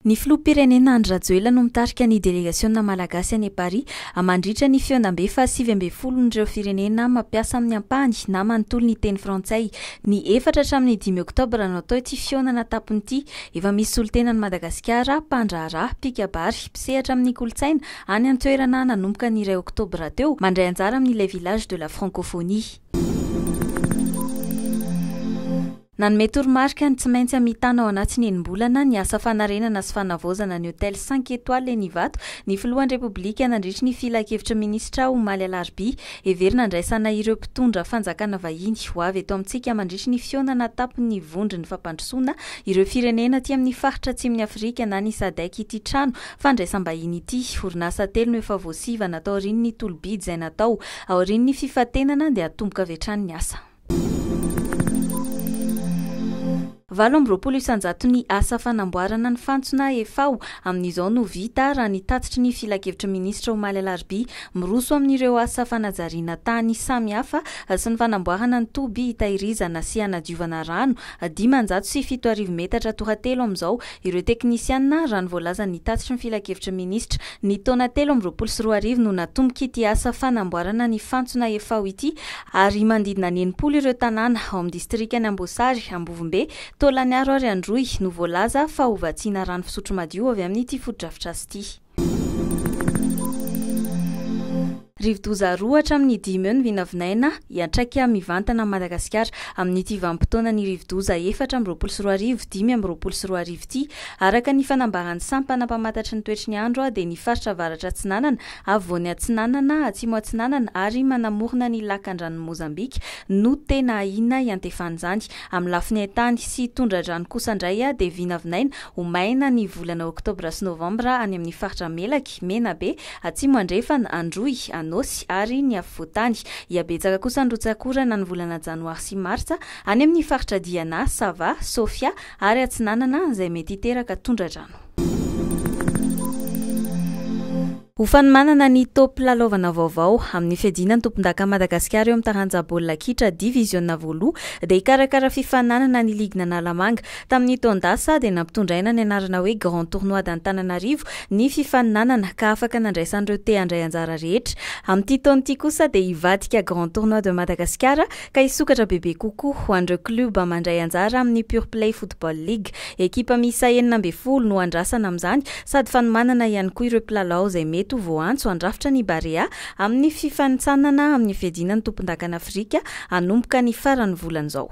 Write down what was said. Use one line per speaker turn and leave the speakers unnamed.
Ny filoham-pirenena Andry Rajoelina no mitarika ny délégationna malagasy any Paris mandritra ny fionam-be fa 20 n'ireo firenena mampiasa amin'ny ampahany na manontolo ny teny frantsay. Ny 4 hatramin'ny 5 oktobra no atao ity fionana tapony ity. Efa misy solotenan'i Madagasikara, mpandraharaha, mpikabary, mpisehatra amin'ny kolontsaina any an-toerana nanomboka ny 2 oktobra teo, mandray anjara amin'ilay village de la francophonie. Nanome toromarika ny tsy maintsy hamitana ao anatin'ny enim-bolana ny asa fanarenana sy fanavaozana ny hôtel 5 étoiles Lenivato ny filohan'ny repoblika nandritra ny filakevitra minisitra Omaly Alarby. Heverina andraisana ireo mpitondra fanjakana vahiny ho avy eto amintsika mandritra ny fionana tapon'ny vondrony fampandrosoana ireo firenena aty amin'ny faritra atsimon'ny Afrika na ny SADC ity trano fandraisam-bahiny ity. Orinasa telo no efa voasivana tao aorian'ny tolobidy izay natao aorian'ny fifantenana dia atomboka avy hatrany ny asa. 20 ny asa fanamboarana ny fantsona EFAO amin'izao no vita raha ny tatitry ny filakevitra minisitra Omaly Alarby miroso amin'ireo asa fanajariana tany samihafa sy ny fanamboarana ny toby hitahirizana sy hanadiovana rano 507 metatra toratelo amin'izao ireo teknisianina raha ny voalaza ny tatitry ny filakevitra minisitra. Ny taona 2024 no natomboka ity asa fanamboarana ny fantsona EFAO ity ary mandidina 90 ireo tanàna ao amin'ny distrikany Ambosary, Ambovombe, Tolaniaro ary Androy no voalaza fa hovatsiana rano fisotro madio avy amin'ity foto-drafitr'asa ity. Rivodoza 2 hatramin'ny 5 ny vinavinaina hiantraika mivantana Madagasikara amin'ity vanim-potoana ny rivodoza 4 5 ity araka ny fanambarany sampana mpamantatry ny toetry ny andro dia ny faritra avaratra Atsinanana, afovoany Atsinanana, atsimo Atsinanana ary manamorona ny lakan-dranon'i Mozambika no tena ahina iantefan'izany. Amin'ny lafiny haintany sy tondra-drano kosa indray dia vinavinaina ho maina ny volana Oktobra sy Novambra any amin'ny faritra Melaky, Menabe, atsimo Andrefana, Androy, Anosy ary ny afovoantany. Iabetsaka kosa ny rotsakorana ny volana Janoary sy Martsa any amin'ny faritra Diana, Sava, Sofia ary Atsinanana izay mety hiteraka tondra-drano. Ho fanomanana ny topy lalaovana vaovao amin'ny fiadinan'ny tompon-daka Madagasikara eo amin'ny taranja baolina kitra diviziona voaloha dia hikarakara fifaninanana ny ligna Nalamanga. Tamin'ny taondasa dia nampitondraina ny anarana hoe Grand Tournoi d'Antananarivo ny fifaninanana ka afaka nandraisan'ireo te handray anjara rehetra. Amin'ity taon'ity kosa dia hivadika Grand Tournoi de Madagasikara ka hisokatra bebe kokoa ho an'ireo kluba mandray anjara amin'ny Pure Play Football League. Ekipa miisa 90 no andrasana amin'izany sady fanomanana ihany koa ireo mpilalao izay mety voantso andrafitra ny Barea amin'ny fifanitsanana amin'ny fiadinan'ny tompon-dakan'Afrika anomboka ny faran'ny volan'izao.